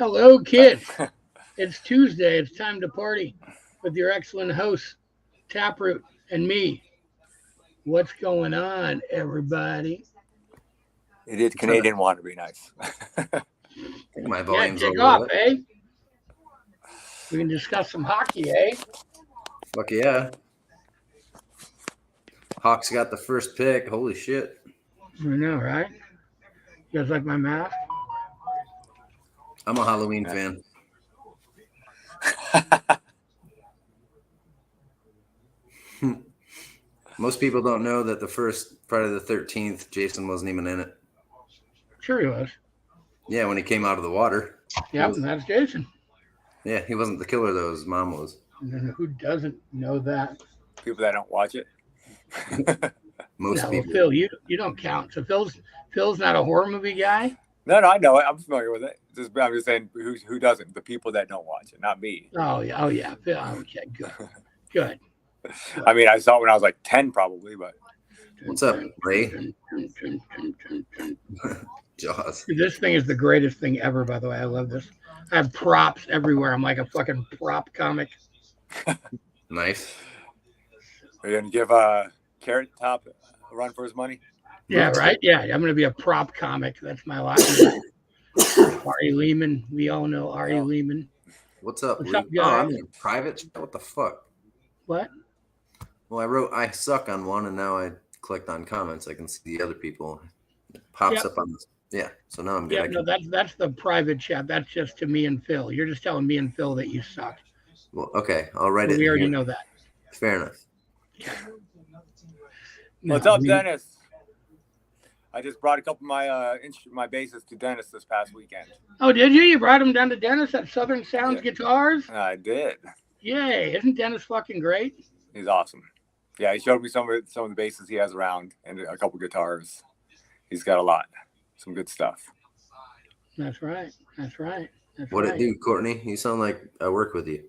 Hello, kids. It's Tuesday. It's time to party with your excellent hosts, Taproot and me. What's going on, everybody? It is Canadian want to be nice. I think my Yeah, volume's kick a off, little eh? We can discuss some hockey, eh? Fuck yeah. Hawks got the first pick. Holy shit. I know, right? You guys like my mask? I'm a Halloween fan. Most people don't know that the first Friday the 13th, Jason wasn't even in it. Sure he was. Yeah, when he came out of the water. Yep, and that's Jason. Yeah, he wasn't the killer, though. His mom was. And who doesn't know that? People that don't watch it. Most No, people. Phil, you don't count. So Phil's not a horror movie guy? No, I know it. I'm familiar with it. I'm just saying who doesn't. The people that don't watch it, not me. Oh, yeah. Phil, okay, good. I mean, I saw it when I was like 10 probably, but. What's up, Ray? Jaws. This thing is the greatest thing ever, by the way. I love this. I have props everywhere. I'm like a fucking prop comic. Nice. Are you going to give Carrot Top a run for his money? Yeah, right? Yeah, I'm going to be a prop comic. That's my life. Ari Lehman. We all know Ari Lehman. What's up, What's Luke? up, guys? Oh, I'm in private chat? What the fuck? What? Well, I wrote I suck on one, and now I clicked on comments. I can see the other people. It pops up on this. Yeah, so now I'm good. Yeah, no, that's the private chat. That's just to me and Phil. You're just telling me and Phil that you suck. Well, okay, I'll write it. We already know that. Fair enough. Yeah. What's up, Dennis? I just brought a couple of my basses to Dennis this past weekend. Oh, did you? You brought him down to Dennis at Southern Sounds Guitars? I did. Yay! Isn't Dennis fucking great? He's awesome. Yeah, he showed me some of the basses he has around and a couple guitars. He's got a lot. Some good stuff. That's right. What'd it do, Courtney? You sound like I work with you.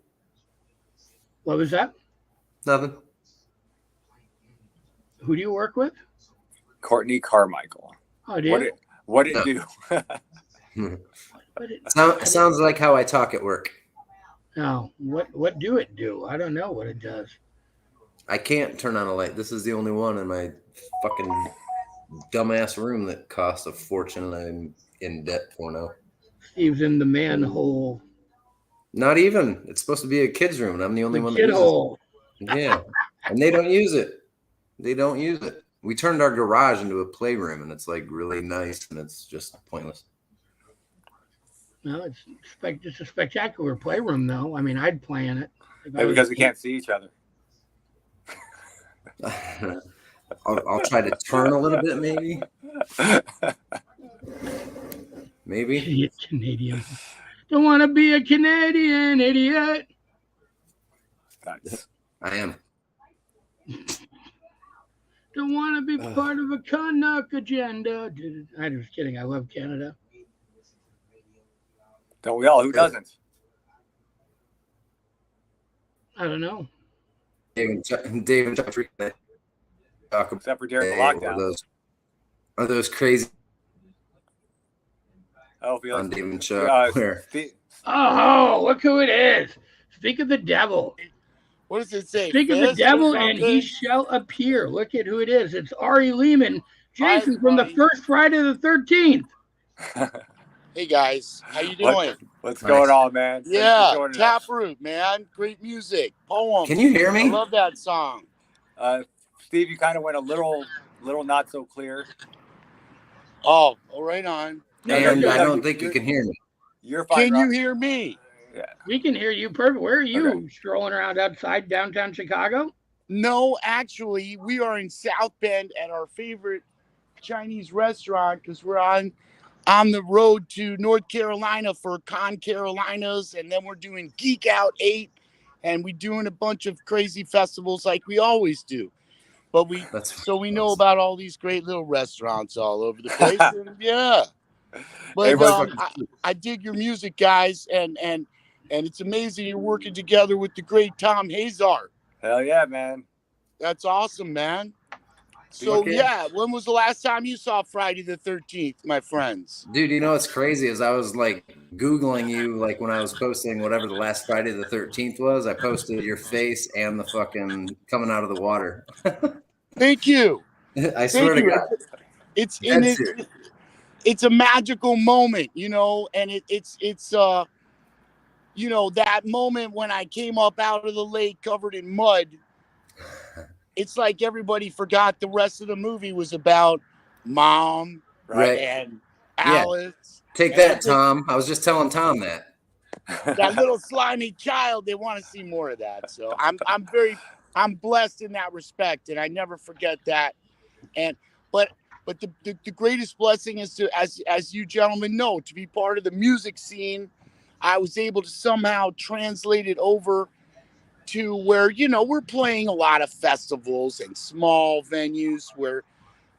What was that? Nothing. Who do you work with? Courtney Carmichael. Oh, did what it do? Sounds like how I talk at work. No, what do it do? I don't know what it does. I can't turn on a light. This is the only one in my fucking dumbass room that costs a fortune, and I'm in debt for now. Steve's in the manhole. Not even. It's supposed to be a kid's room, and I'm the only one that kid uses hole. it. Yeah, and they don't use it. We turned our garage into a playroom, and it's like really nice, and it's just pointless. No, it's a spectacular playroom, though. I mean, I'd play in it. Maybe because we can't see each other. I'll try to turn a little bit, maybe. Maybe. Idiot Canadian. Don't want to be a Canadian idiot. Nice. I am. Don't want to be part of a Canuck agenda. I'm just kidding. I love Canada. Don't we all? Who doesn't? I don't know. Dave and Chuck talk Except for during the lockdown. Are those crazy? Oh, Felix. On Dave and Chuck. Oh, look who it is. Speak of the devil. What does it say? Speak of the devil, and he shall appear. Look at who it is. It's Ari Lehman, Jason from the first Friday the 13th. Hey guys, how you doing? What's going on, man? Yeah, Taproot, man. Great music. Poem. Can you hear me? I love that song. Steve, you kind of went a little not so clear. Oh, right on. And I don't think you can hear me. You're fine. Can you hear me? Yeah. We can hear you perfect. Where are you? Strolling around outside downtown Chicago? No, actually, we are in South Bend at our favorite Chinese restaurant because we're on the road to North Carolina for Con Carolinas, and then we're doing Geek Out 8, and we're doing a bunch of crazy festivals like we always do. But we know about all these great little restaurants all over the place. And, yeah. But I dig your music, guys, and it's amazing you're working together with the great Tom Hazard. Hell yeah, man. That's awesome, man. So yeah, when was the last time you saw Friday the 13th, my friends? Dude, you know what's crazy is I was like Googling you, like when I was posting whatever the last Friday the 13th was, I posted your face and the fucking coming out of the water. Thank you. I swear to God. It's a magical moment, you know, and it's you know, that moment when I came up out of the lake covered in mud. It's like everybody forgot the rest of the movie was about Mom, right, and Alice. Take that, Tom. I was just telling Tom that. That little slimy child, they want to see more of that. So I'm blessed in that respect, and I never forget that. And but the greatest blessing is to, as you gentlemen know, to be part of the music scene. I was able to somehow translate it over to where, you know, we're playing a lot of festivals and small venues where,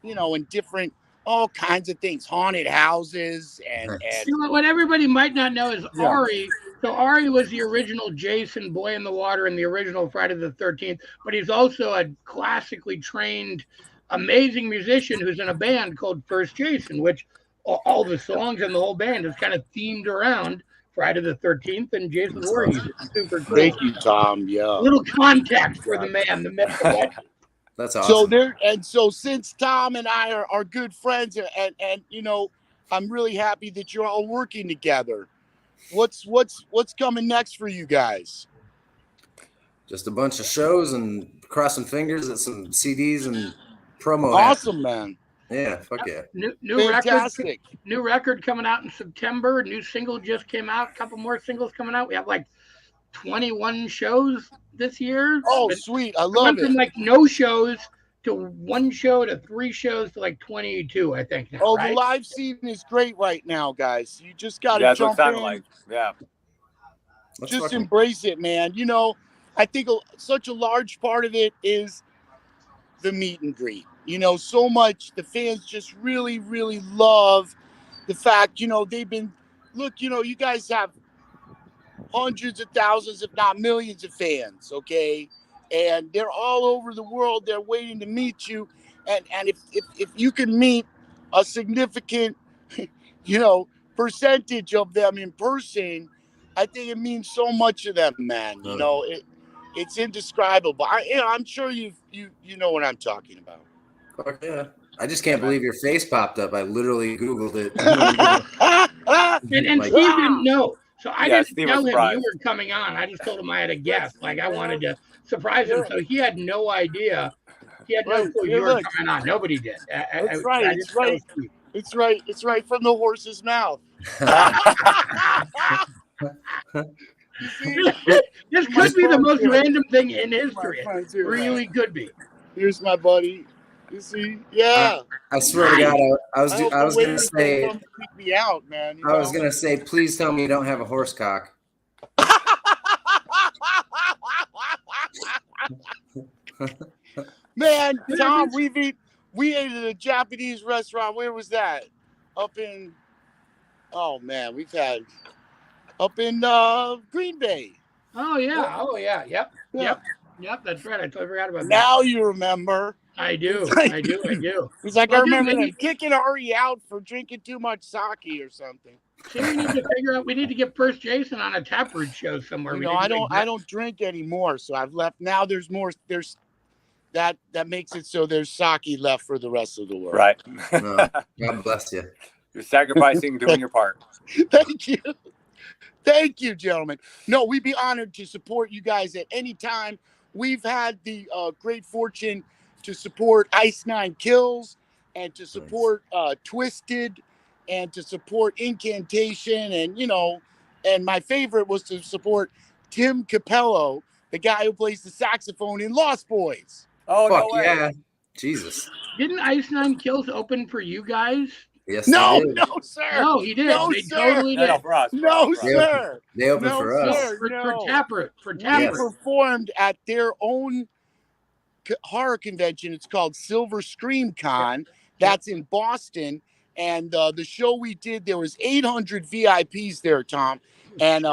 you know, in different, all kinds of things, haunted houses and See, what everybody might not know is Ari. So Ari was the original Jason, Boy in the Water, in the original Friday the 13th, but he's also a classically trained, amazing musician who's in a band called First Jason, which all the songs and the whole band is kind of themed around Friday the 13th and Jason Voorhees. Super cool. Thank you, Tom. Yeah. A little context for the man, the myth, the legend. That's awesome. So since Tom and I are good friends, and you know, I'm really happy that you're all working together. What's coming next for you guys? Just a bunch of shows and crossing fingers at some CDs and promo. Awesome, man. Yeah, fuck yeah. New record coming out in September. New single just came out. A couple more singles coming out. We have like 21 shows this year. Oh, sweet. I love it. From like no shows to 1 show to 3 shows to like 22, I think. Now, the live scene is great right now, guys. You just got to jump in. Just embrace it, man. You know, I think such a large part of it is the meet and greet. You know, so much the fans just really, really love the fact, you know, you know, you guys have hundreds of thousands, if not millions of fans, okay? And they're all over the world. They're waiting to meet you. And if you can meet a significant, you know, percentage of them in person, I think it means so much to them, man. You know, it's indescribable. I'm sure you know what I'm talking about. Fuck yeah. I just can't believe your face popped up. I literally Googled it. and Steve didn't know. So I didn't tell him you were coming on. I just told him I had a guest. Like, I wanted to surprise him. So he had no idea. He had no clue you were coming on. Nobody did. It's right. It's right from the horse's mouth. This could be the most random thing in history. It really could be. Here's my buddy. You see? Yeah. I swear to God, I was going to say. Keep me out, man. I was going to say, please tell me you don't have a horse cock. Man, Tom, we ate at a Japanese restaurant. Where was that? Up in Green Bay. Oh yeah. Yep. That's right. I totally forgot about that. Now you remember. I do. He's like, I remember them kicking Ari out for drinking too much sake or something. See, we need to figure out. We need to get First Jason on a Taproot show somewhere. You know, I don't drink anymore, so I've left. Now there's more. There's that makes it so there's sake left for the rest of the world. Right. God bless you. You're sacrificing, doing your part. Thank you, gentlemen. No, we'd be honored to support you guys at any time. We've had the great fortune to support Ice Nine Kills and to support Twisted and to support Incantation, and you know, and my favorite was to support Tim Capello, the guy who plays the saxophone in Lost Boys. Oh, fuck no way. Yeah. Jesus. Didn't Ice Nine Kills open for you guys? Yes. No, sir. No, he did. No, they sir. totally did. No, sir. They opened for us. For Taproot. They performed at their own horror convention. It's called Silver Scream Con. That's in Boston. And the show we did, there was 800 VIPs there, Tom. And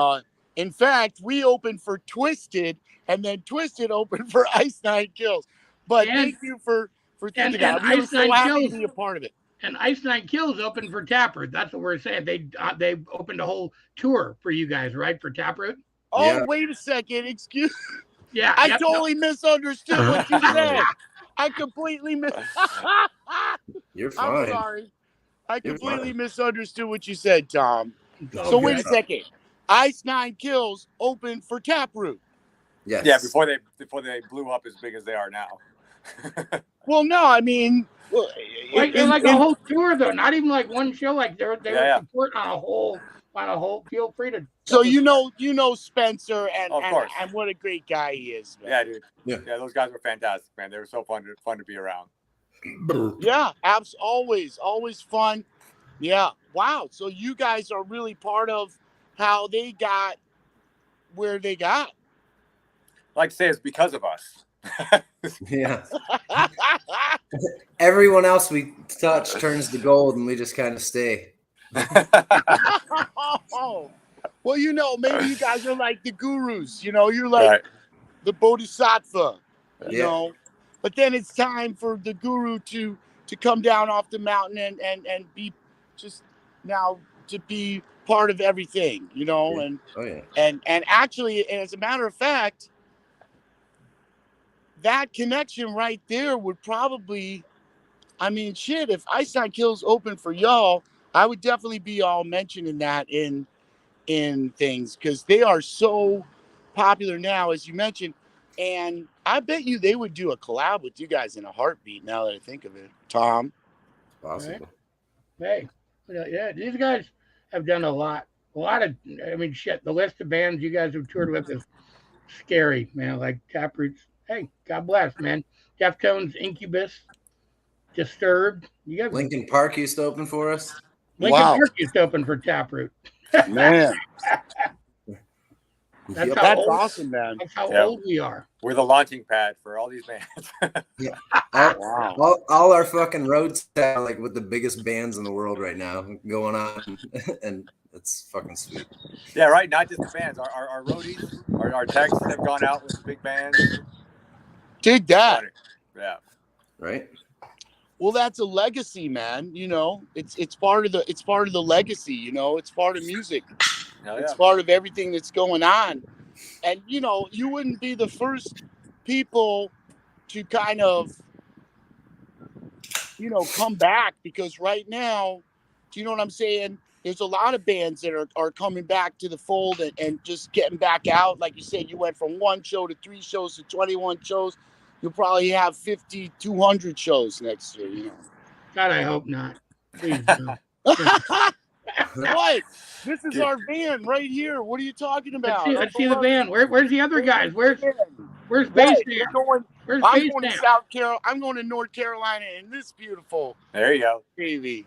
in fact, we opened for Twisted, and then Twisted opened for Ice Nine Kills. But thank you for for thinking And that. We were Ice so Nine happy Kills, to be a part of it. and Ice Nine Kills opened for Taproot. That's what we're saying. They opened a whole tour for you guys, right? For Taproot. Oh, Yeah. wait a second. Excuse. Yeah. I yep, totally misunderstood what you said. I completely You're I'm fine. sorry. I You're completely fine. misunderstood what you said, Tom. Oh, So good. wait a second. Ice Nine Kills open for Taproot. Yes. Yeah, before they blew up as big as they are now. Well, no, I mean, Like a whole tour though, not even like one show. Like they were supporting on a whole. Feel free to. So you know Spencer and Of course. and what a great guy he is, man. Yeah, dude. Yeah. Those guys were fantastic, man. They were so fun to be around. Yeah, always fun. Yeah. Wow. So you guys are really part of how they got where they got. Like I say, it's because of us. Yeah. Everyone else we touch turns to gold, and we just kind of stay. Well, maybe you guys are like the gurus. You're like Right. the bodhisattva. You Yeah. know, but then it's time for the guru to come down off the mountain and be just now to be part of everything. Yeah. And Oh yeah. and actually, as a matter of fact, that connection right there would probably, I mean, shit, if Ice Nine Kills open for y'all, I would definitely be all mentioning that in things, because they are so popular now, as you mentioned. And I bet you they would do a collab with you guys in a heartbeat, now that I think of it. Tom? Possible. Hey, yeah, these guys have done a lot of. I mean, shit. The list of bands you guys have toured with is scary, man. Like Taproot's. Hey, God bless, man. Deftones, Incubus, Disturbed. You guys. Lincoln Park used to open for us. Lincoln Wow. Park used to open for Taproot. Man, That's Yep. how that's old, awesome, man. That's how Yeah. old we are. We're the launching pad for all these bands. Wow. All our fucking roads sound like with the biggest bands in the world right now going on, and it's fucking sweet. Yeah, right. Not just the bands. Our roadies, our techs have gone out with big bands. Dig that. Yeah. Right? Well, that's a legacy, man. It's part of the legacy. It's part of music. Hell It's yeah. part of everything that's going on. And you wouldn't be the first people to kind of come back, because right now, do you know what I'm saying? There's a lot of bands that are coming back to the fold and just getting back out. Like you said, you went from 1 show to 3 shows to 21 shows. You'll probably have 50, 200 shows next year, God, I hope not. Please no. What? This is our van right here. What are you talking about? Let's see the band. Where's the other guys? Where's Base Camp? Where's I'm Base going to Camp? South Carolina. I'm going to North Carolina in this beautiful There you go. baby.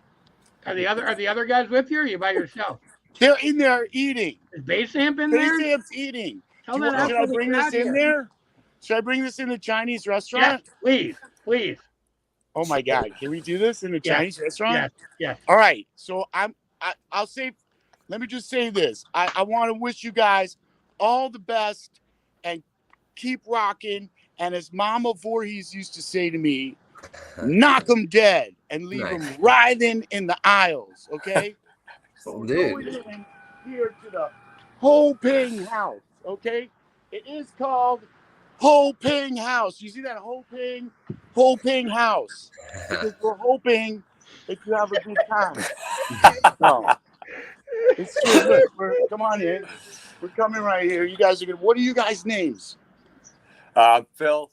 Are the other guys with you, or are you by yourself? They're in there eating. Is Base Camp in there? Base Amp's eating. Tell Should that I asshole to bring get this out in here. there? Should I bring this in the Chinese Yes, restaurant? please. Oh my God! Can we do this in the Yes, Chinese restaurant? Yes. All right. So I'll say. Let me just say this. I want to wish you guys all the best and keep rocking. And as Mama Voorhees used to say to me, knock them dead and leave them writhing in the aisles. Okay. So we're going in here to the Ho Ping House. Okay. It is called Ho Ping House. You see that Ho Ping House, because we're hoping that you have a good time. No, it's true. Look, come on in. We're coming right here. You guys are good. What are you guys' names? Phil.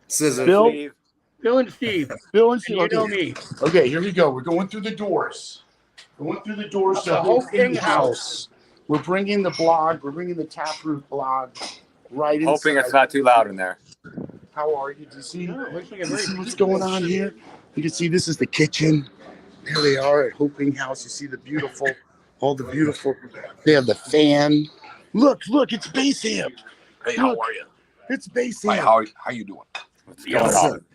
Scissors. Bill? Steve. Bill and Steve. Bill and And Steve. you know me. Okay, here we go. We're going through the doors. Going through the doors to The Ho Ho Ping Ping House. We're bringing the blog. We're bringing the Taproot blog right inside. Hoping it's not too loud in there. How are you? Do you see? No, it looks like a You very see what's going on here? You can see this is the kitchen. There they are at Ho Ping House. You see all the beautiful. They have the fan. Look, it's Base Amp. Hey, how are you? It's Base Hi, Amp. how you doing? What's going on?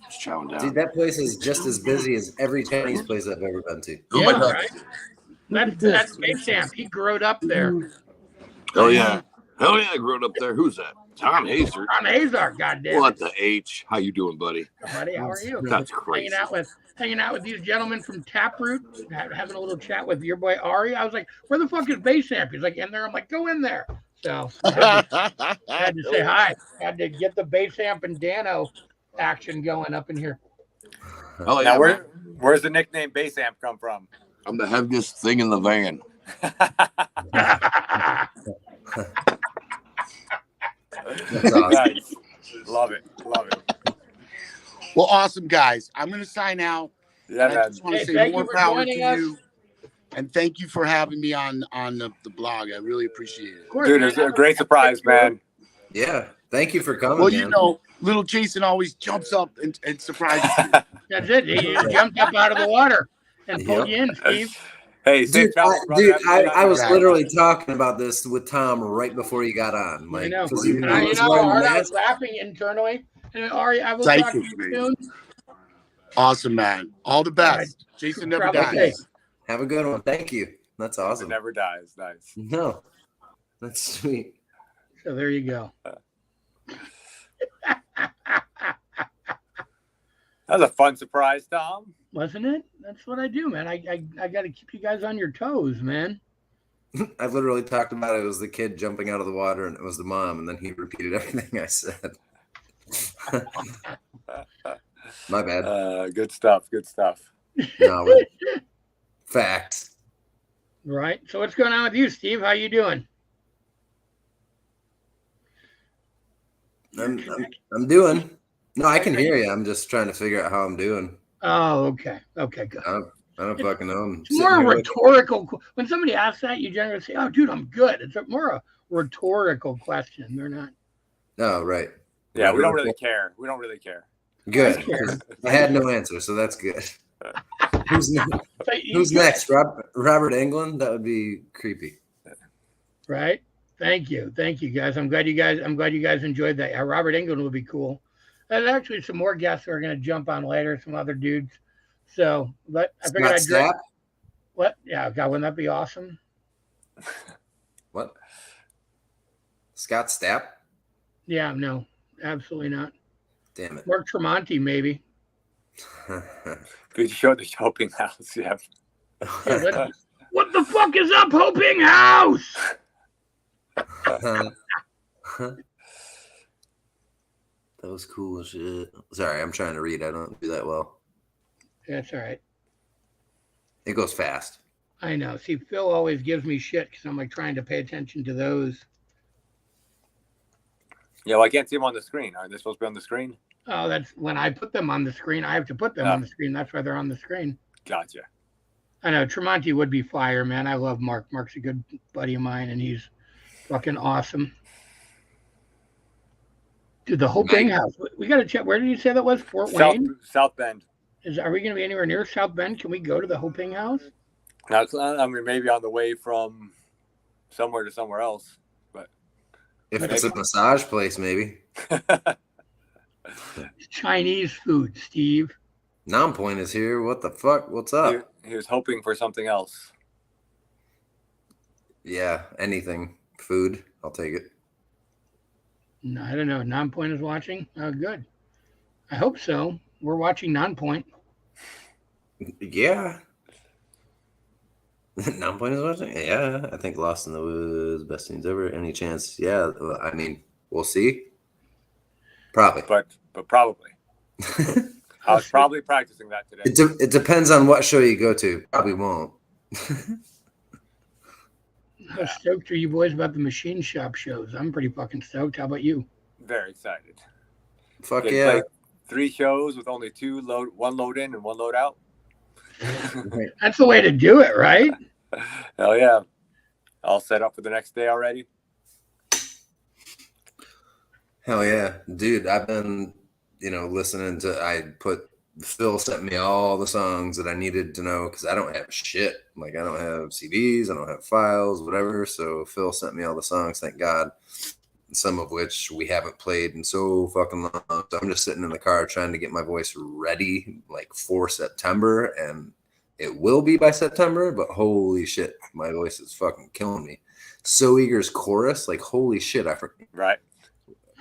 Just chowing down. Dude, that place is just as busy as every Chinese place I've ever been to. Oh Yeah, my God. right? That's Base Camp. He grew up there. Oh yeah. Hell yeah, I grew up there. Who's that? Tom Hazer. Tom Hazer, goddamn. What the H? How you doing, buddy? Buddy, how are you? That's crazy. Hanging out with these gentlemen from Taproot, having a little chat with your boy Ari. I was like, where the fuck is Bass Amp? He's like, in there. I'm like, go in there. So I had to say hi. Had to get the Bass Amp and Dano action going up in here. Oh, Now, yeah, where's the nickname Bass Amp come from? I'm the heaviest thing in the van. That's awesome. Nice. Love it. Well, awesome, guys. I'm going to sign out. Yeah, I man. just want to say thank more you for power to joining us. you. And thank you for having me on the blog. I really appreciate it. Course, Dude, it's a great surprise, man. Yeah. Thank you for coming. Well, man. you know, little Jason always jumps up and surprises you. That's it. He just jumped up out of the water and pulled you in, Steve. Hey, Dude, safe travels, brother. I was Right. literally talking about this with Tom right before you got on. I Like, know. 'cause he And was wearing Ari, I masks. was laughing internally. And Ari, I will Thank talk to you, you man. soon. Awesome, man. All the best. Jason never Travel dies. safe. Have a good one. Thank you. That's It awesome. never dies. Nice. No, that's sweet. So there you go. That was a fun surprise, Tom. Wasn't it? That's what I do, man. I got to keep you guys on your toes, man. I literally talked about it was the kid jumping out of the water, and it was the mom, and then he repeated everything I said. My bad. Good stuff. No, but facts. Right. So what's going on with you, Steve? How you doing? I'm doing. No, I can hear you. I'm just trying to figure out how I'm doing. Oh, okay. Okay, good. I don't fucking know. I'm It's sitting more here with- rhetorical. When somebody asks that, you generally say, "Oh, dude, I'm good." It's more a rhetorical question. They're not. Oh, right. Yeah, we don't really care. Good. 'Cause I had no answer, so that's good. Who's next? Robert Englund? That would be creepy. Right. Thank you, guys. I'm glad you guys enjoyed that. Yeah, Robert Englund would be cool. There's actually some more guests that are going to jump on later. Some other dudes. So, but I figured Scott I'd Stapp? What? Yeah, God, wouldn't that be awesome? What? Scott Stapp? Yeah, no, absolutely not. Damn it. Mark Tremonti, maybe. Good show the shopping house. Yeah. Yeah, what the fuck is up, Hoping House? That was cool as shit. Sorry, I'm trying to read. I don't do that well. That's all right. It goes fast. I know. See, Phil always gives me shit because I'm like trying to pay attention to those. Yeah, well, I can't see them on the screen. Aren't they supposed to be on the screen? Oh, that's when I put them on the screen. I have to put them on the screen. That's why they're on the screen. Gotcha. I know. Tremonti would be fire, man. I love Mark. Mark's a good buddy of mine, and he's fucking awesome. Dude, the Hoping House. We got to check. Where did you say that was? Fort Wayne? South Bend. Are we going to be anywhere near South Bend? Can we go to the Hoping House? That's, I mean, maybe on the way from somewhere to somewhere else. But if it's a massage place, maybe. Chinese food, Steve. Non-point is here. What the fuck? What's up? He was hoping for something else. Yeah, anything. Food. I'll take it. No, I don't know. Non-point is watching? Oh, good. I hope so. We're watching non-point. Yeah. Non-point is watching? Yeah. I think Lost in the Woods, best scenes ever. Any chance? Yeah. I mean, we'll see. Probably. But probably. I was probably practicing that today. It depends on what show you go to. Probably won't. How stoked are you boys about the machine shop shows? I'm pretty fucking stoked. How about you? Very excited. Fuck They yeah. play 3 shows with only one load in and 1 load out. That's the way to do it, right? Hell yeah. All set up for the next day already. Hell yeah. Dude, I've been, listening to, Phil sent me all the songs that I needed to know because I don't have shit. Like, I don't have CDs, I don't have files, whatever. So Phil sent me all the songs, thank God. Some of which we haven't played in so fucking long. So I'm just sitting in the car trying to get my voice ready, like, for September. And it will be by September, but holy shit, my voice is fucking killing me. So Eager's chorus, like, holy shit, Right.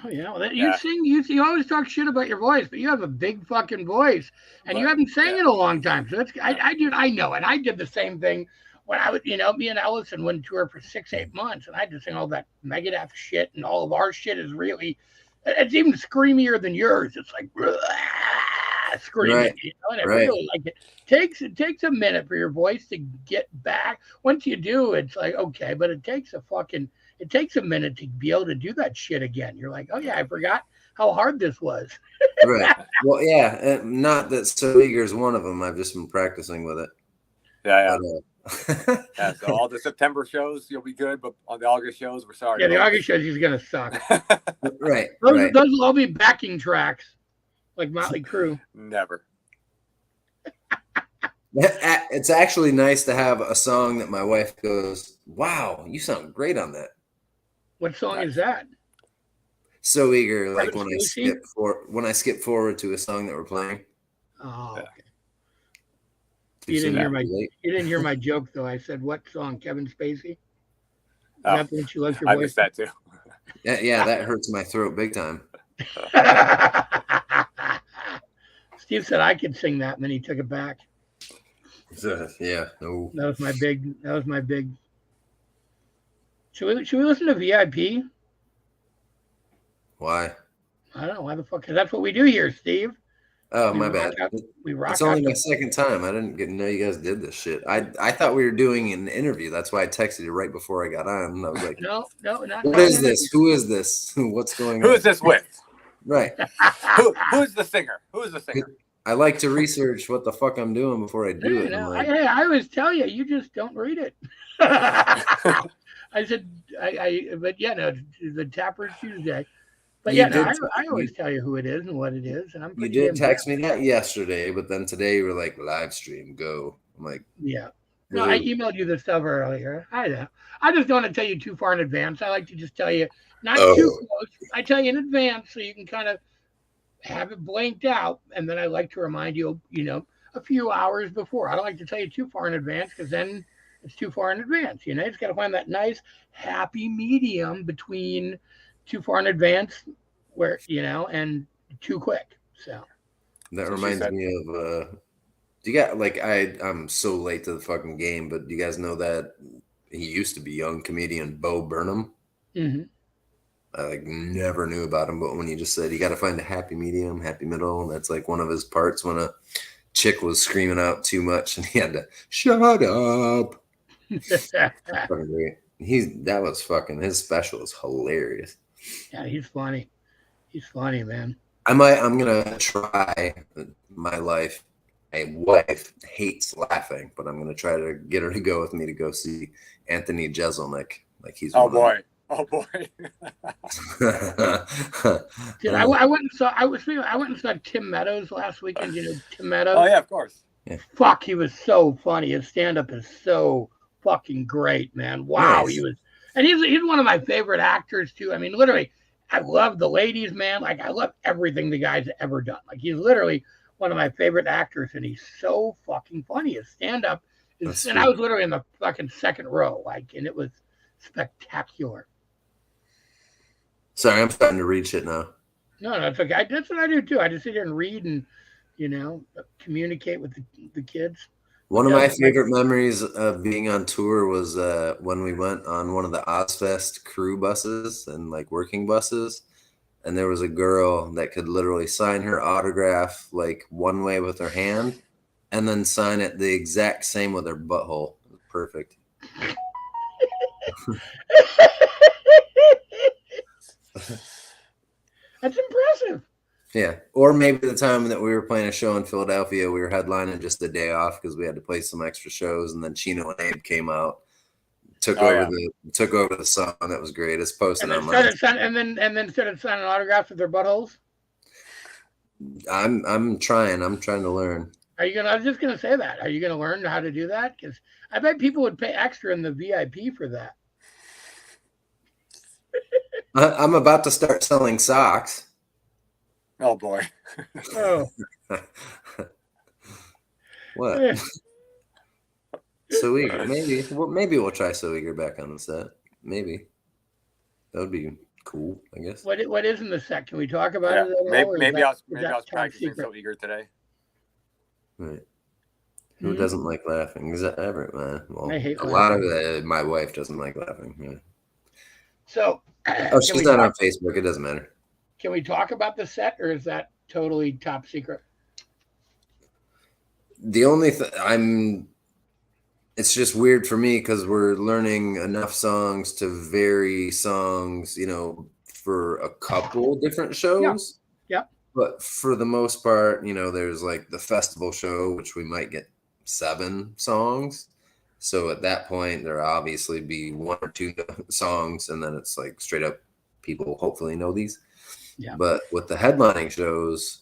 Oh yeah, well, you sing. You always talk shit about your voice, but you have a big fucking voice, and you haven't sang in a long time. So it's I know, and I did the same thing when I was, me and Ellison went tour for 6-8 months, and I had to sing all that Megadeth shit, and all of our shit is really, it's even screamier than yours. It's like screaming, Right. And I really like it. It takes a minute for your voice to get back. Once you do, it's like okay, but it takes a minute to be able to do that shit again. You're like, oh yeah, I forgot how hard this was. Right. Well, yeah, not that So Eager is one of them. I've just been practicing with it. Yeah. But, So all the September shows, you'll be good, but on the August shows, we're sorry. Yeah, the August shows, he's going to suck. right. Those will all be backing tracks, like Motley Crue. Never. It's actually nice to have a song that my wife goes, wow, you sound great on that. What song is that? So Eager, like when I skip forward to a song that we're playing. Oh, okay. You didn't hear my joke though. I said, "What song?" Kevin Spacey. That's when she loves your voice. I missed that too. Yeah, that hurts my throat big time. Steve said I could sing that, and then he took it back. Yeah, no. That was my big. Should we listen to VIP? Why? I don't know why the fuck. Cause that's what we do here, Steve. Oh, my bad. We rock. It's only my second time. I didn't know you guys did this shit. I thought we were doing an interview. That's why I texted you right before I got on. And I was like, no, not. What is this? Who is this? What's going on? Who is this with? Right. Who's the singer? Who is the singer? I like to research what the fuck I'm doing before I do it. I always tell you, you just don't read it. I said, but yeah, no, the Taproot Tuesday. But yeah, no, I always tell you who it is and what it is, and you did text me that yesterday, but then today you were like, live stream, go. I'm like, yeah. No, I emailed you the stuff earlier. I know. I just don't want to tell you too far in advance. I like to just tell you not too close. I tell you in advance so you can kind of have it blanked out, and then I like to remind you, a few hours before. I don't like to tell you too far in advance because then it's too far in advance. You just got to find that nice happy medium between too far in advance, where and too quick. So that reminds me of. Do you got I'm so late to the fucking game, but do you guys know that he used to be young comedian Bo Burnham? Mm-hmm. I never knew about him, but when you just said you got to find a happy medium, happy middle, that's like one of his parts when a chick was screaming out too much and he had to shut up. That was fucking his special is hilarious. Yeah, he's funny. He's funny, man. I'm gonna try my life. My wife hates laughing, but I'm gonna try to get her to go with me to go see Anthony Jeselnik. Like he's oh boy. Dude, I went and saw Tim Meadows last weekend. You know Tim Meadows? Oh yeah, of course. Yeah. Fuck, he was so funny. His stand-up is so fucking great, man. Wow, nice. He was. And he's one of my favorite actors too. I mean, literally, I love the ladies, man. Like I love everything the guy's ever done. Like he's literally one of my favorite actors, and he's so fucking funny. His stand-up is, and I was literally in the fucking second row, and it was spectacular. Sorry, I'm starting to read shit now. No, it's okay. That's what I do too. I just sit here and read and communicate with the kids. One of my favorite memories of being on tour was when we went on one of the Ozfest crew buses and working buses. And there was a girl that could literally sign her autograph one way with her hand and then sign it the exact same with her butthole. It was perfect. That's impressive. Yeah. Or maybe the time that we were playing a show in Philadelphia, we were headlining just the day off because we had to play some extra shows, and then Chino and Abe came out, took over the song. That was great. It's posted online. And then started signing autographs with their buttholes. I'm trying. I'm trying to learn. Are you gonna? I was just gonna say that. Are you gonna learn how to do that? Because I bet people would pay extra in the VIP for that. I'm about to start selling socks. Oh boy. Oh. What? So Eager. Maybe we'll try So Eager back on the set. Maybe. That would be cool, I guess. What is in the set? Can we talk about it at all? Maybe I was top practicing secret? so eager today. Right. Who doesn't like laughing? Is that Everett, man? Well, I hate a lot laughing. of my wife doesn't like laughing. Yeah. So, she's not on Facebook. It doesn't matter. Can we talk about the set, or is that totally top secret? The only thing it's just weird for me because we're learning enough songs to vary songs, for a couple different shows. Yeah. But for the most part, there's like the festival show, which we might get 7 songs. So at that point, there'll obviously be 1 or 2 songs, and then it's like straight up people hopefully know these. Yeah. But with the headlining shows,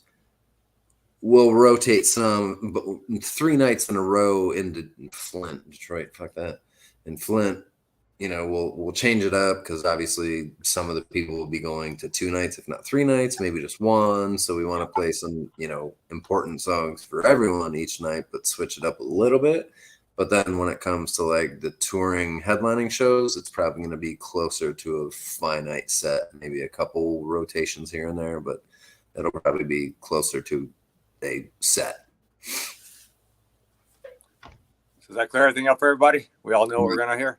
we'll rotate some, but 3 nights in a row into Flint, Detroit. Fuck that. In Flint, we'll change it up because obviously some of the people will be going to 2 nights, if not 3 nights, maybe just 1. So we want to play some, important songs for everyone each night, but switch it up a little bit. But then when it comes to like the touring headlining shows, it's probably going to be closer to a finite set, maybe a couple rotations here and there, but it'll probably be closer to a set. So does that clear everything up for everybody? We all know what we're going to hear.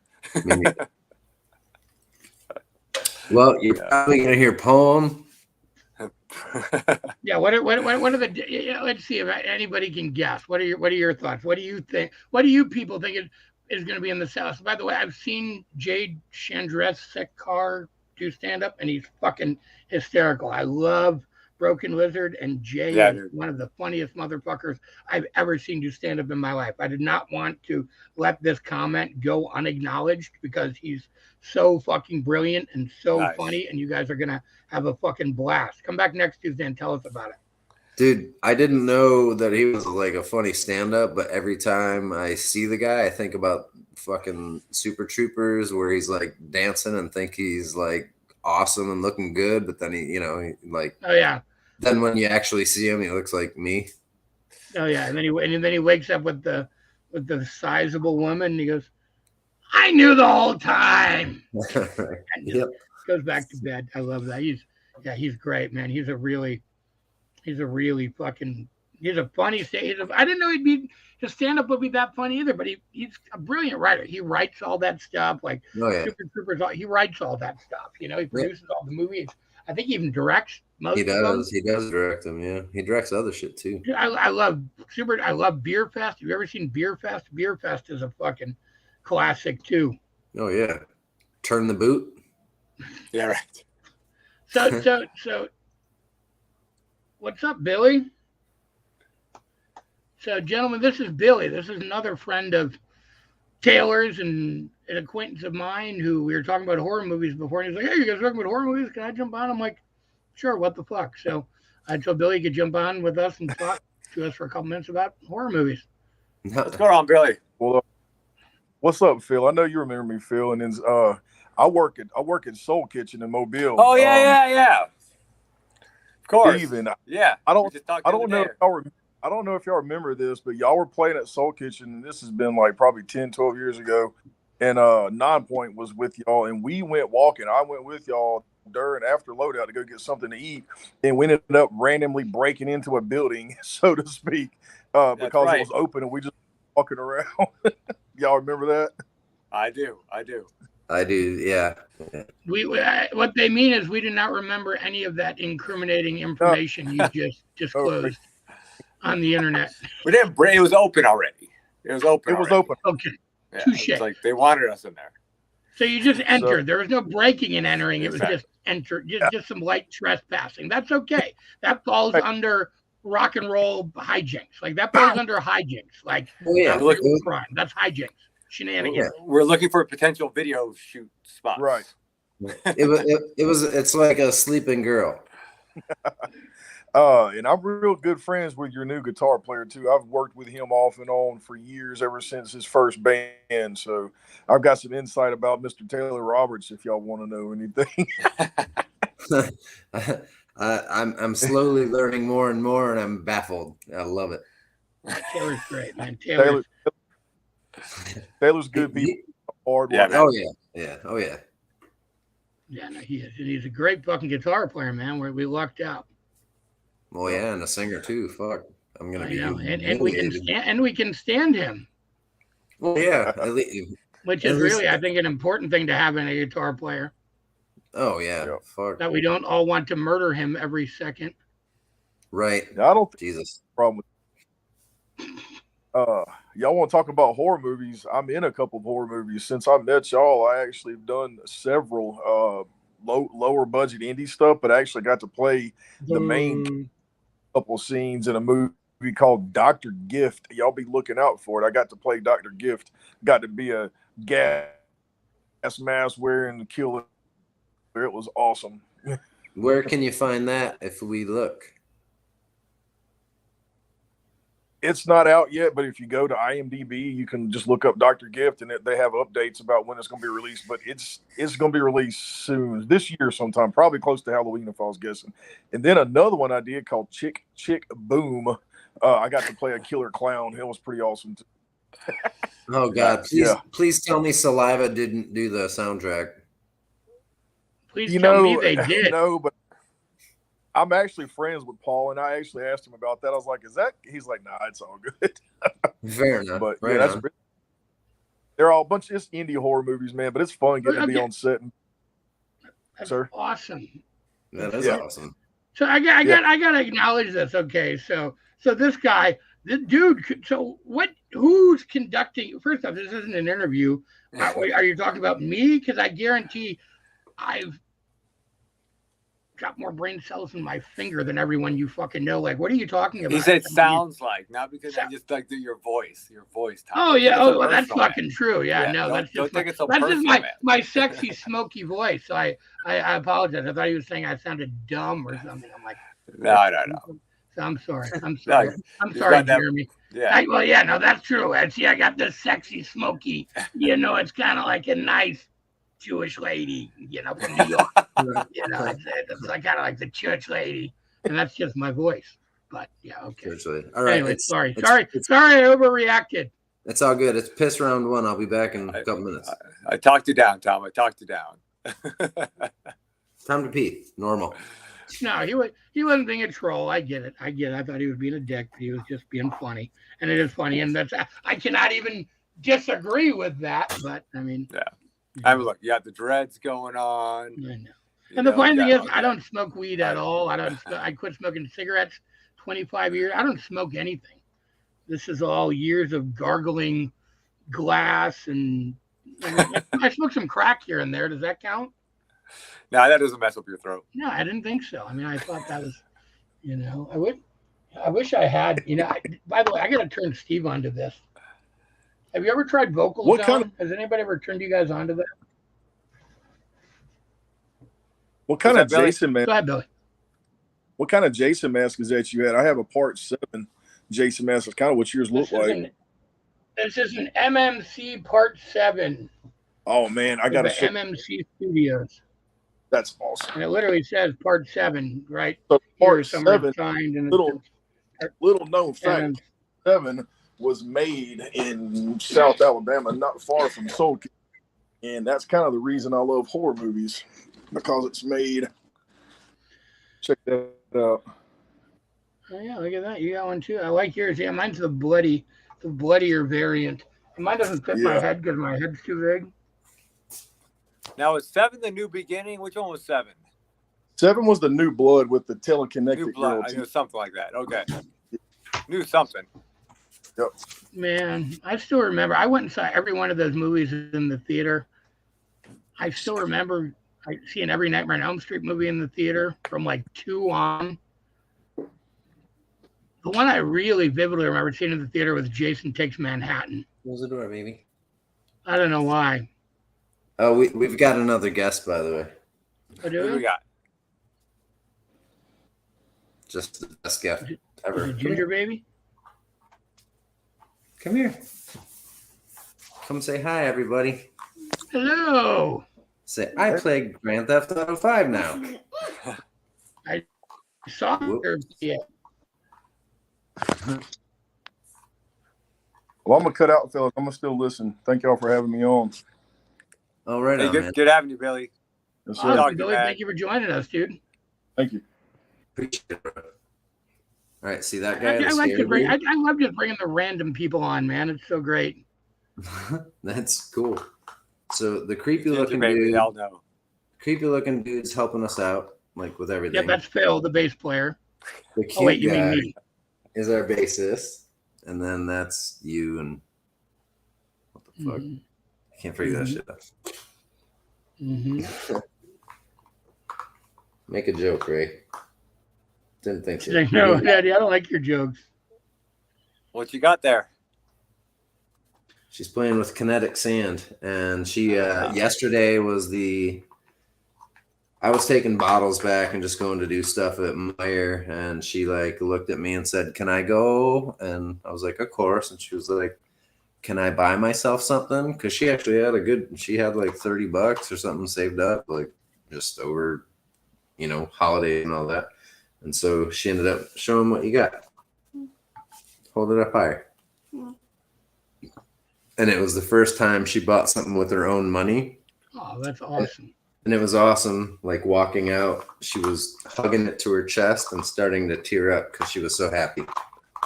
Well, you're probably going to hear Poem. Yeah. What are the? Let's see if anybody can guess. What are your thoughts? What do you think? What do you people think is going to be in the South? By the way, I've seen Jade Chandrasekhar do stand up, and he's fucking hysterical. I love Broken Lizard, and Jay is one of the funniest motherfuckers I've ever seen do stand up in my life. I did not want to let this comment go unacknowledged because he's so fucking brilliant and so funny, and you guys are gonna have a fucking blast. Come back next Tuesday and tell us about it. Dude, I didn't know that he was like a funny stand-up, but every time I see the guy, I think about fucking Super Troopers where he's like dancing and think he's like awesome and looking good, but then he like, oh yeah. Then when you actually see him, he looks like me. Oh yeah, and then he wakes up with the sizable woman, and he goes, "I knew the whole time." And goes back to bed. I love that. He's great, man. He's a funny I didn't know his stand-up would be that funny either, but he's a brilliant writer. He writes all that stuff, like Super Troopers. He writes all that stuff. He produces all the movies. I think he even directs most of them. He does direct them, yeah. He directs other shit too. I love Beer Fest. Have you ever seen Beer Fest? Beer Fest is a fucking classic too. Oh yeah. Turn the Boot. Yeah, right. So what's up, Billy? So gentlemen, this is Billy. This is another friend of Taylor's and an acquaintance of mine who we were talking about horror movies before, and he's like, "Hey, you guys talking about horror movies? Can I jump on?" I'm like, "Sure, what the fuck?" So I told Billy he could jump on with us and talk to us for a couple minutes about horror movies. What's going on, Billy? Well, what's up, Phil? I know you remember me, Phil. And then I work at Soul Kitchen in Mobile. Oh yeah. Of course. Steven, yeah. I don't know if y'all remember this, but y'all were playing at Soul Kitchen, and this has been like probably 10, 12 years ago. And Nine Point was with y'all, and we went walking. I went with y'all during after loadout to go get something to eat, and we ended up randomly breaking into a building, so to speak, because it was open, and we just walking around. Y'all remember that? I do. Yeah. What they mean is we do not remember any of that incriminating information you just disclosed on the internet. We didn't. It was open already. It was open. Okay. Yeah, touche. It's like they wanted us in there. So you just entered. There was no breaking and entering. It was just enter. Just some light trespassing. That's okay. That falls under rock and roll hijinks. Like that falls under hijinks. Like crime. That's hijinks. Shenanigans. We're looking for potential video shoot spots. Right. It's like a sleeping girl. And I'm real good friends with your new guitar player too. I've worked with him off and on for years, ever since his first band. So I've got some insight about Mr. Taylor Roberts if y'all want to know anything. I'm slowly learning more and more, and I'm baffled. I love it. Taylor's great, man. Taylor's good people. Hard work. Oh yeah. Yeah, no, he is. And he's a great fucking guitar player, man. We lucked out. Well, yeah, and a singer too. Fuck, I'm gonna I be know, humiliated. and we can stand him, Well, yeah, at least, which at is least- really, I think, an important thing to have in a guitar player. Oh yeah, Yeah. fuck. That we don't all want to murder him every second. Right. I don't think Jesus. problem with y'all want to talk about horror movies. I'm in a couple of horror movies. Since I met y'all, I actually have done several lower budget indie stuff, but I actually got to play the main couple scenes in a movie called Dr. Gift. Y'all be looking out for it. I got to play Dr. Gift. Got to be a gas mask wearing killer. It was awesome. Where can you find that if we look? It's not out yet, but if you go to IMDb, you can just look up Dr. Gift, and they have updates about when it's going to be released. But it's going to be released soon, this year sometime, probably close to Halloween, if I was guessing. And then another one I did called Chick Boom. I got to play a killer clown. It was pretty awesome too. Oh God, please tell me Saliva didn't do the soundtrack. Please tell me they did. No, but I'm actually friends with Paul, and I actually asked him about that. I was like, "Is that?" He's like, "Nah, it's all good." Fair enough. But right yeah, they're all a bunch of just indie horror movies, man. But it's fun getting to be on set. That's awesome. That is awesome. So I got to acknowledge this. Okay, so this guy, the dude. So who's conducting? First off, this isn't an interview. Are you talking about me? Because I guarantee I've got more brain cells in my finger than everyone you fucking know. Like, what are you talking about? He said sounds like, not because I just like your voice. Oh yeah, well that's fucking true. Yeah, no, that's just my sexy smoky voice. So I apologize. I thought he was saying I sounded dumb or something. I'm like, no. So I'm sorry. I'm sorry, Jeremy. Yeah. No, that's true. And see, I got this sexy smoky. It's kind of like a nice Jewish lady, from New York. It's like kind of like the church lady, and that's just my voice. But yeah, okay. All right. Anyway, sorry, I overreacted. It's all good. It's piss round one. I'll be back in a couple minutes. I talked you down, Tom. I talked you down. Time to pee. Normal. No, he wasn't being a troll. I get it. I thought he was being a dick, but he was just being funny, and it is funny, and I cannot even disagree with that. But I mean, yeah. I mean, look, you got the dreads going on. I know. And the funny thing is, I don't smoke weed at all. I quit smoking cigarettes 25 years. I don't smoke anything. This is all years of gargling glass, and I smoke some crack here and there. Does that count? No, that doesn't mess up your throat. No, I didn't think so. I mean, I thought that was, I wish I had, by the way, I got to turn Steve onto this. Have you ever tried vocal zone? Has anybody ever turned you guys onto that? What kind of Jason mask? Go ahead, Billy. What kind of Jason mask is that you had? I have a Part 7 Jason mask. It's kind of what yours look like. This is an MMC Part 7. Oh man, I got to MMC Studios. That's awesome. And it literally says Part 7 right so Part 7. Signed and little known fact: 7 was made in South Alabama, not far from Soul Kitchen. And that's kind of the reason I love horror movies, because it's made. Check that out. Oh yeah, look at that. You got one too. I like yours. Yeah, mine's the bloodier variant. And mine doesn't fit my head because my head's too big. Now, is 7 the new beginning? Which one was 7? 7 was the New Blood with the telekinetic. New Blood. I knew something like that. Okay. Knew something. Yep. Man, I still remember. I went and saw every one of those movies in the theater. I still remember seeing every Nightmare on Elm Street movie in the theater from like 2 on. The one I really vividly remember seeing in the theater was Jason Takes Manhattan. Close the door, baby. I don't know why. Oh, we've got another guest, by the way. Oh, do Who we got? Just the best guest ever. Is it Ginger Baby? Come here. Come say hi, everybody. Hello. Say, I play Grand Theft Auto 5 now. I saw her. Yeah. Well, I'm going to cut out, fellas. I'm going to still listen. Thank y'all for having me on. All right, hey, good having you, Billy. Yes, sir. Awesome, Billy. Thank you for joining us, dude. Thank you. Appreciate it, bro. All right, see that guy? I love just bringing the random people on, man. It's so great. That's cool. So the creepy Ginger looking baby, dude, y'all know. creepy looking dude's helping us out, like with everything. Yep, that's Phil, the bass player. The cute Oh wait, you mean guy me? is our bassist, and then that's you and what the fuck? Mhm. I can't figure that shit out. Mm-hmm. Make a joke, Ray. Didn't think so. No, Daddy, I don't like your jokes. What you got there? She's playing with kinetic sand, and she yesterday was I was taking bottles back and just going to do stuff at Meyer, and she like looked at me and said, "Can I go?" And I was like, "Of course." And she was like, "Can I buy myself something?" Because she actually had she had like $30 or something saved up, like just over, holiday and all that. And so she ended up showing what you got. Hold it up higher. And it was the first time she bought something with her own money. Oh, that's awesome. And it was awesome. Like walking out, she was hugging it to her chest and starting to tear up because she was so happy.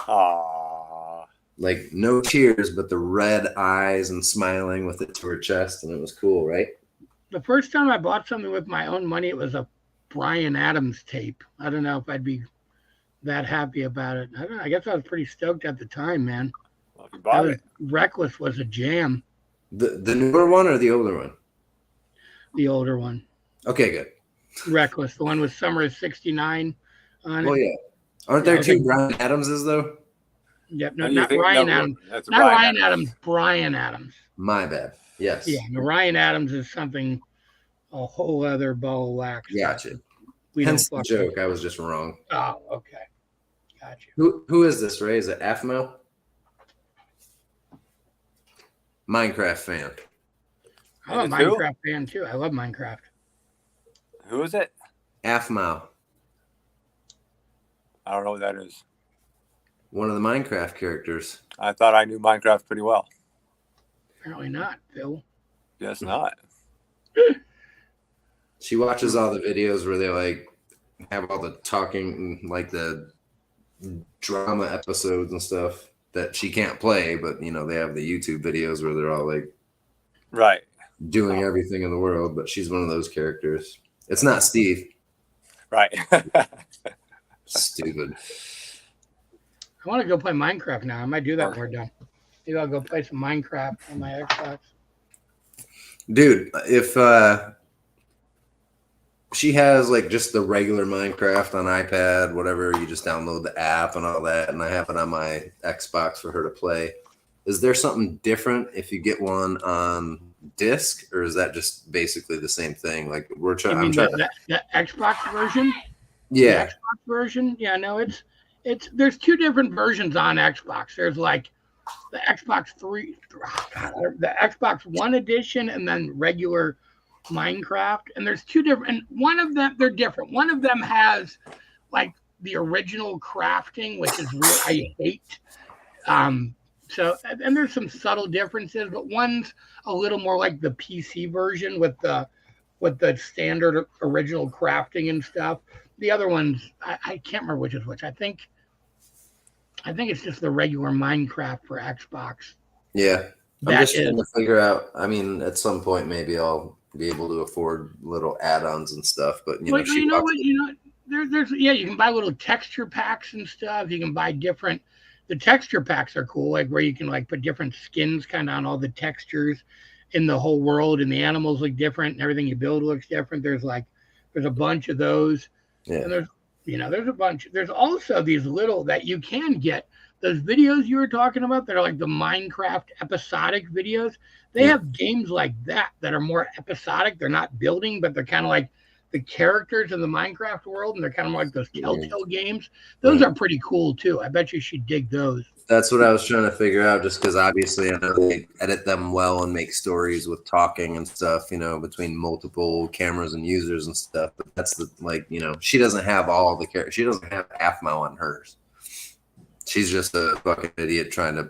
Aww. Like no tears, but the red eyes and smiling with it to her chest. And it was cool, right? The first time I bought something with my own money, it was a Bryan Adams tape. I don't know if I'd be that happy about it. I guess I was pretty stoked at the time, man. Well, if you bought it. Reckless was a jam. The newer one or the older one? The older one. Okay, good. Reckless. The one with Summer of '69 on it. Well, yeah. Aren't there two Bryan Adamses, though? Yep. No, Oh, you not think- Ryan no, Adams. that's Not Ryan Ryan Adams. Bryan Adams. My bad. Yes. Yeah. No, Ryan Adams is something, a whole other ball of wax. Gotcha. We Hence don't the fuck joke. with. I was just wrong. Oh, okay. Gotcha. Who is this, Ray? Is it Afmo? Minecraft fan. I'm a And it's who? Minecraft fan too. I love Minecraft. Who is it? Afmo. I don't know what that is. One of the Minecraft characters. I thought I knew Minecraft pretty well. Apparently not, Phil. Guess not. She watches all the videos where they like have all the talking, like the drama episodes and stuff that she can't play, but they have the YouTube videos where they're all like Right. doing everything in the world, but she's one of those characters. It's not Steve. Right. Stupid. I want to go play Minecraft now. I might do that when we're done. Maybe I'll go play some Minecraft on my Xbox. Dude, if she has like just the regular Minecraft on iPad, whatever, you just download the app and all that, and I have it on my Xbox for her to play. Is there something different if you get one on disc, or is that just basically the same thing? Like we're trying. I'm trying. The Xbox version. Yeah. The Xbox version. Yeah. No, it's. There's two different versions on Xbox. There's like the Xbox the Xbox One edition, and then regular Minecraft. And there's two different. And one of them, they're different. One of them has like the original crafting, which is real. I hate. So, and there's some subtle differences, but one's a little more like the PC version with the standard original crafting and stuff. The other one's I can't remember which is which. I think it's just the regular Minecraft for Xbox. Yeah. I'm That just trying is- to figure out. I mean, at some point, maybe I'll be able to afford little add-ons and stuff. But Well, you know what? There's you can buy little texture packs and stuff. You can buy different. The texture packs are cool, like where you can like put different skins kind of on all the textures in the whole world, and the animals look different, and everything you build looks different. There's a bunch of those. Yeah. And there's a bunch. There's also these little that you can get. Those videos you were talking about that are like the Minecraft episodic videos. They have games like that are more episodic. They're not building, but they're kind of like the characters in the Minecraft world, and they're kind of like those Telltale games. Those are pretty cool too. I bet you should dig those. That's what I was trying to figure out, just because obviously I know they edit them well and make stories with talking and stuff, between multiple cameras and users and stuff. But that's she doesn't have all the characters. She doesn't have Afmo on hers. She's just a fucking idiot trying to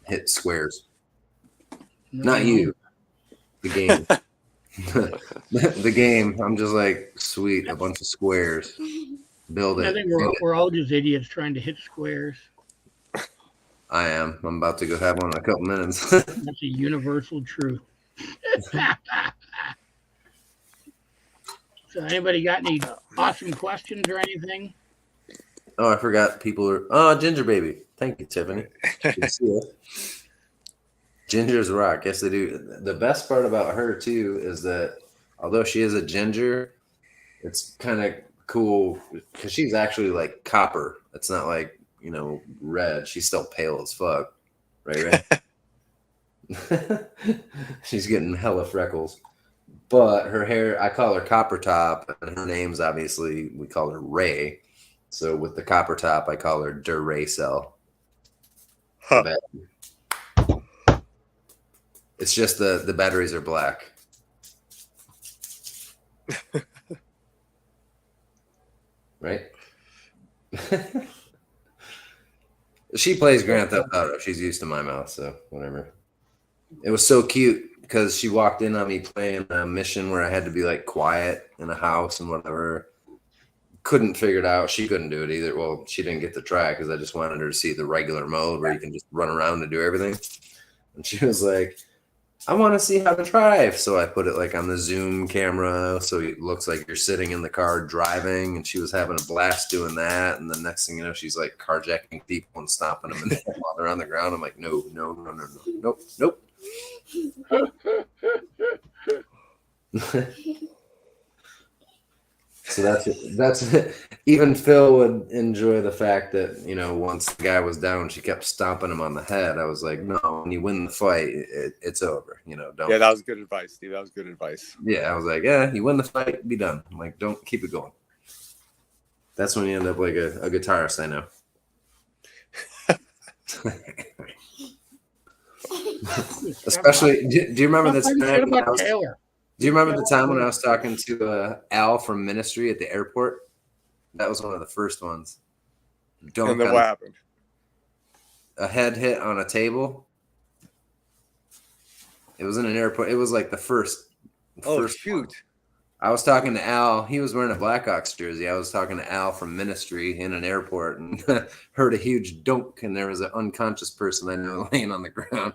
hit squares. Not you. The game. The game. I'm just like, sweet, a bunch of squares. Build I it. think we're all just idiots trying to hit squares. I am. I'm about to go have one in a couple minutes. That's a universal truth. So anybody got any awesome questions or anything? Oh, I forgot people are. Oh, Ginger Baby. Thank you, Tiffany. Good to see you. Gingers rock. Yes, they do. The best part about her, too, is that although she is a ginger, it's kind of cool because she's actually like copper. It's not like, red. She's still pale as fuck. Right? She's getting hella freckles. But her hair, I call her Copper Top, and her name's obviously, we call her Ray. So with the Copper Top, I call her Duracell. Huh. It's just the batteries are black. Right? She plays Grand Theft Auto. She's used to my mouth, so whatever. It was so cute because she walked in on me playing a mission where I had to be like quiet in a house and whatever. Couldn't figure it out. She couldn't do it either. Well, she didn't get to try because I just wanted her to see the regular mode where you can just run around and do everything. And she was like, I want to see how to drive. So I put it like on the Zoom camera so it looks like you're sitting in the car driving, and she was having a blast doing that. And the next thing you know, she's like carjacking people and stopping them while they're on the ground. I'm like, no, nope. So that's even Phil would enjoy the fact that, once the guy was down, she kept stomping him on the head. I was like, no, when you win the fight, it's over. Don't. Yeah, that was good advice, Steve. That was good advice. Yeah, I was like, yeah, you win the fight, be done. I'm like, don't keep it going. That's when you end up like a guitarist, I know. Especially, do you remember this time? Do you remember the time when I was talking to Al from Ministry at the airport? That was one of the first ones. And then what happened? A head hit on a table. It was in an airport. It was like the first. Shoot. I was talking to Al. He was wearing a Blackhawks jersey. I was talking to Al from Ministry in an airport and heard a huge dunk, and there was an unconscious person I knew laying on the ground.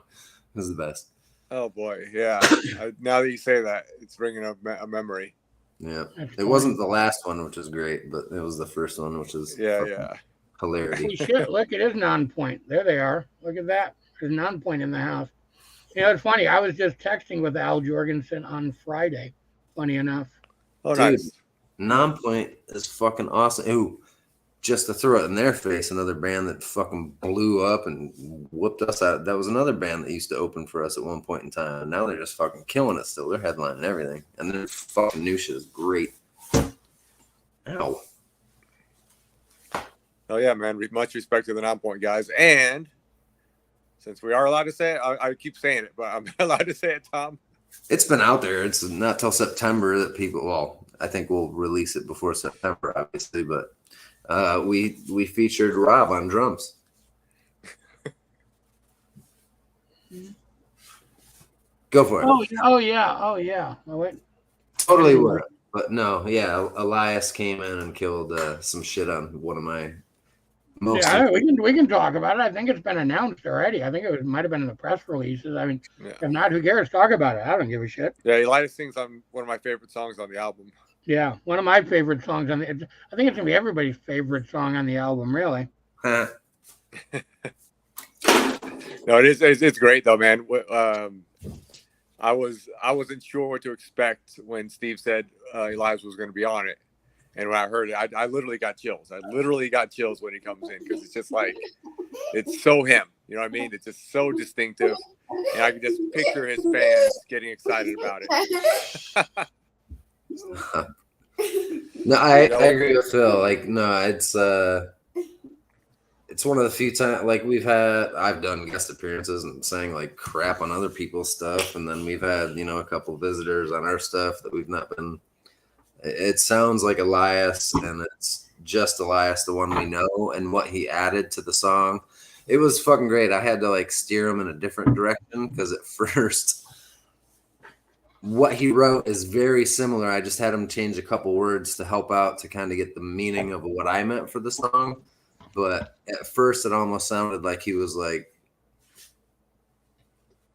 It was the best. Oh boy, yeah. Now that you say that, it's bringing up a memory. Yeah, it wasn't the last one, which is great, but it was the first one, which is hilarious. Holy shit! Look, it is non-point. There they are. Look at that. There's non-point in the house. It's funny. I was just texting with Al Jorgensen on Friday. Funny enough. Oh, dude, nice. Non-point is fucking awesome. Ooh, just to throw it in their face, another band that fucking blew up and whooped us out. That was another band that used to open for us at one point in time. Now they're just fucking killing it still. They're headlining everything. And their fucking new shit is great. Ow. Oh, yeah, man. Much respect to the non-point guys. And since we are allowed to say it, I keep saying it, but I'm allowed to say it, Tom. It's been out there. It's not till September that people, well, I think we'll release it before September, obviously, but we featured Rob on drums. Go for it. Oh yeah. Totally would. But no, yeah, Elias came in and killed some shit on one of my most. Yeah, we can talk about it. I think it's been announced already. I think it might have been in the press releases. I mean, if not, who cares? Talk about it. I don't give a shit. Yeah, Elias sings on one of my favorite songs on the album. Yeah, one of my favorite songs on the. I think it's gonna be everybody's favorite song on the album, really. No, it is. It's great though, man. I wasn't sure what to expect when Steve said Elias was going to be on it, and when I heard it, I literally got chills. I literally got chills when he comes in because it's just like it's so him. You know what I mean? It's just so distinctive, and I can just picture his fans getting excited about it. No, I agree with Phil. Like, no, it's one of the few times like I've done guest appearances and sang like crap on other people's stuff, and then we've had a couple visitors on our stuff that we've not been. It sounds like Elias, and it's just Elias, the one we know, and what he added to the song. It was fucking great. I had to like steer him in a different direction because at first what he wrote is very similar. I just had him change a couple words to help out to kind of get the meaning of what I meant for the song. But at first, it almost sounded like he was like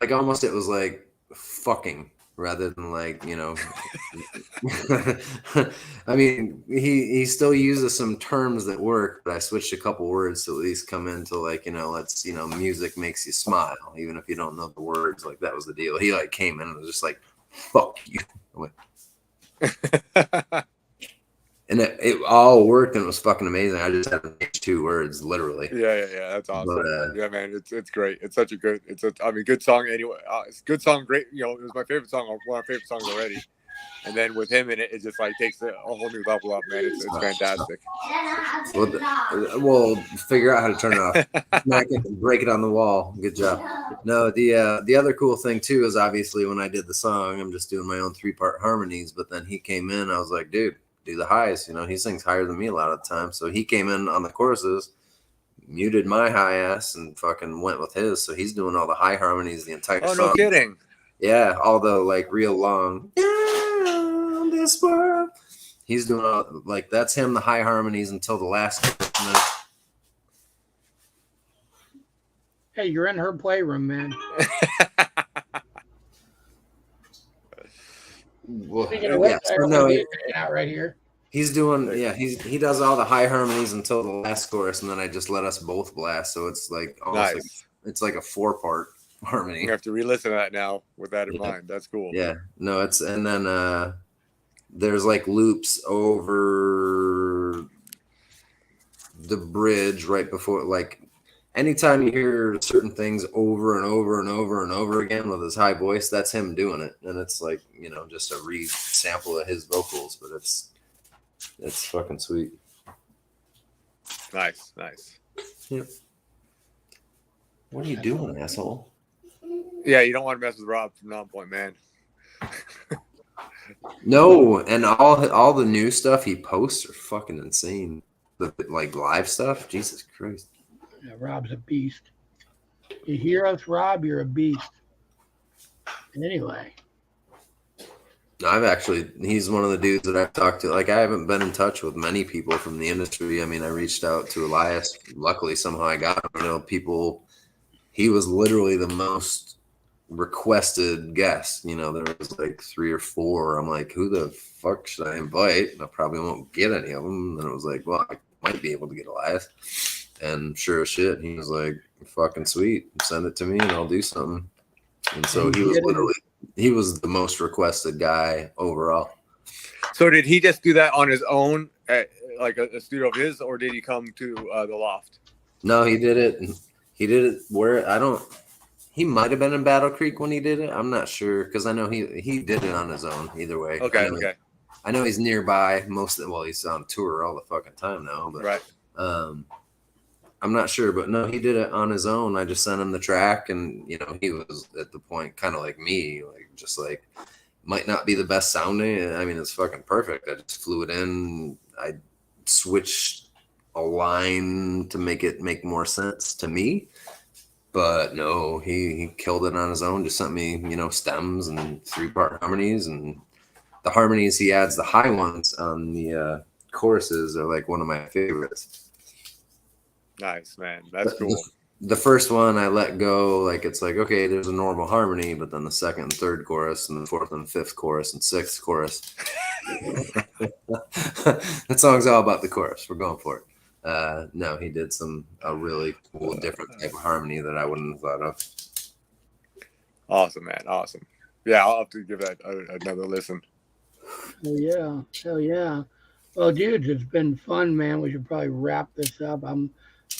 almost it was like fucking rather than like, you know. I mean, he still uses some terms that work, but I switched a couple words to at least come into like, you know, let's, you know, music makes you smile, even if you don't know the words. Like that was the deal. He like came in and was just like, fuck you. I went, and it all worked and it was fucking amazing. I just had to change 2 words, literally. Yeah. That's awesome. But, yeah, man, it's great. It's such a good. Good song anyway. It's a good song. Great. You know, it was my favorite song. One of my favorite songs already. And then with him in it, it just like takes a whole new level up, man. It's fantastic. We'll figure out how to turn it off. Smack it and break it on the wall. Good job. No, the other cool thing too is obviously when I did the song, I'm just doing my own 3-part harmonies. But then he came in, I was like, dude, do the highs. You know, he sings higher than me a lot of the time. So he came in on the choruses, muted my high ass, and fucking went with his. So he's doing all the high harmonies the entire song. Oh, no kidding. Yeah, all the like real long. This world. He's doing all, like that's him, the high harmonies until the last. Hey, you're in her playroom, man. Well, Speaking of which, out right here. He's doing, he does all the high harmonies until the last chorus, and then I just let us both blast. So it's like almost nice. It's like a 4-part harmony. You have to re-listen to that now with that in mind. That's cool. Yeah, no, it's and then there's like loops over the bridge right before, like anytime you hear certain things over and over and over and over again with his high voice, that's him doing it. And it's like, you know, just a re-sample of his vocals, but it's fucking sweet. Nice. Yep. What are you doing, asshole? Yeah, you don't want to mess with Rob from Non-Point, man. No, and all the new stuff he posts are fucking insane. The like live stuff, Jesus Christ. Yeah, Rob's a beast. You hear us, Rob? You're a beast. Anyway. He's one of the dudes that I've talked to. Like, I haven't been in touch with many people from the industry. I mean, I reached out to Elias. Luckily, somehow I got him. You know, he was literally the most requested guest. You know, there was like 3 or 4. I'm like, who the fuck should I invite? And I probably won't get any of them. And it was like, well, I might be able to get Elias. And sure as shit, he was like, fucking sweet. Send it to me and I'll do something. And so he was the most requested guy overall. So did he just do that on his own at like a studio of his, or did he come to the loft? No, he did it. He did it where he might have been in Battle Creek when he did it. I'm not sure because I know he did it on his own either way. Okay. I know he's nearby he's on tour all the fucking time now, but right. I'm not sure, but no, he did it on his own. I just sent him the track, and you know, he was at the point kind of like me, like just like might not be the best sounding. I mean, it's fucking perfect. I just flew it in. I switched a line to make it make more sense to me, but no, he killed it on his own. Just sent me, you know, stems and 3-part harmonies, and the harmonies he adds, the high ones on the choruses are like one of my favorites. Nice, man. That's cool. The first one I let go, like it's like, okay, there's a normal harmony, but then the second and third chorus and the fourth and fifth chorus and sixth chorus. That song's all about the chorus. We're going for it. No, he did a really cool, different type of harmony that I wouldn't have thought of. Awesome, man. Awesome. Yeah, I'll have to give that another listen. Hell yeah. Well, dudes, it's been fun, man. We should probably wrap this up.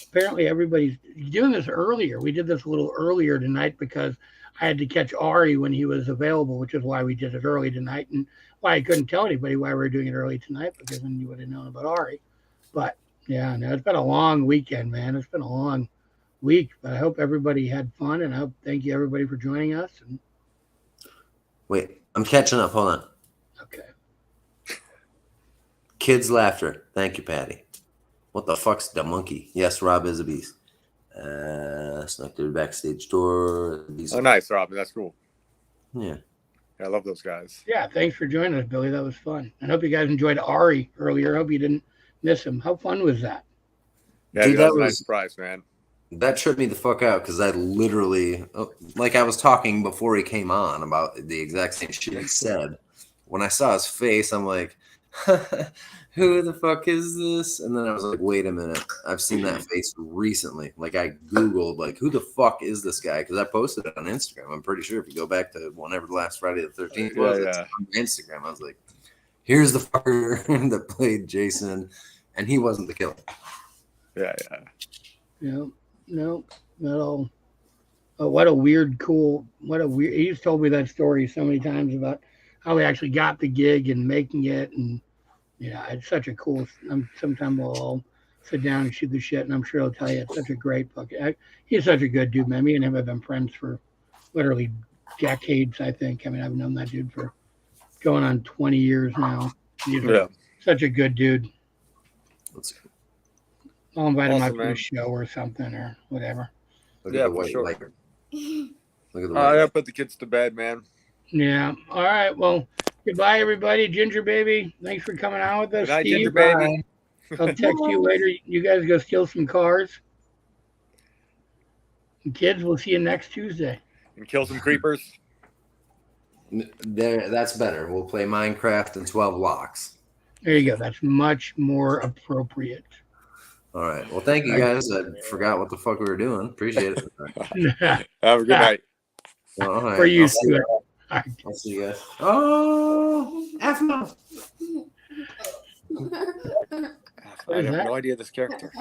Apparently everybody's doing this earlier. We did this a little earlier tonight because I had to catch Ari when he was available, which is why we did it early tonight, and why I couldn't tell anybody why we were doing it early tonight, because then you would have known about Ari. But yeah, no, it's been a long weekend, man. It's been a long week, but I hope everybody had fun, and thank you everybody for joining us. And wait, I'm catching up. Hold on. Okay. Kids laughter. Thank you, Patty. What the fuck's the monkey? Yes, Rob is a beast. Snuck through the backstage door. Oh, nice, Rob. That's cool. Yeah. I love those guys. Yeah, thanks for joining us, Billy. That was fun. I hope you guys enjoyed Ari earlier. I hope you didn't miss him. How fun was that? Yeah, Dude, that that was a nice was- surprise, man. That tripped me the fuck out because I literally, like I was talking before he came on about the exact same shit he said. When I saw his face, I'm like, who the fuck is this? And then I was like, wait a minute. I've seen that face recently. Like I Googled, like, who the fuck is this guy? Because I posted it on Instagram. I'm pretty sure if you go back to whenever the last Friday the 13th was, it's on Instagram. I was like, here's the fucker that played Jason, and he wasn't the killer. Yeah. No, not all. Oh, what a weird. He's told me that story so many times about how he actually got the gig and making it, and it's such a cool. Sometime we'll all sit down and shoot the shit, and I'm sure he'll tell you it's such a great fucking. He's such a good dude, man. Me and him have been friends for literally decades. I think. I mean, I've known that dude for going on 20 years now. He's such a good dude. I'll invite him out to a show or something or whatever. Look at the white sure. light. Look at the I white gotta put the kids to bed, man. Yeah. All right. Well, goodbye, everybody. Ginger Baby, thanks for coming out with us. Good night, Steve, Ginger Baby. I'll text you later. You guys go steal some cars. And kids, we'll see you next Tuesday. And kill some creepers. There, that's better. We'll play Minecraft and 12 locks. There you go. That's much more appropriate. All right. Well, thank you guys. I forgot what the fuck we were doing. Appreciate it. Have a good night. All right. For you, Stuart. All right. I'll see you guys. Oh, F no. I have no idea this character.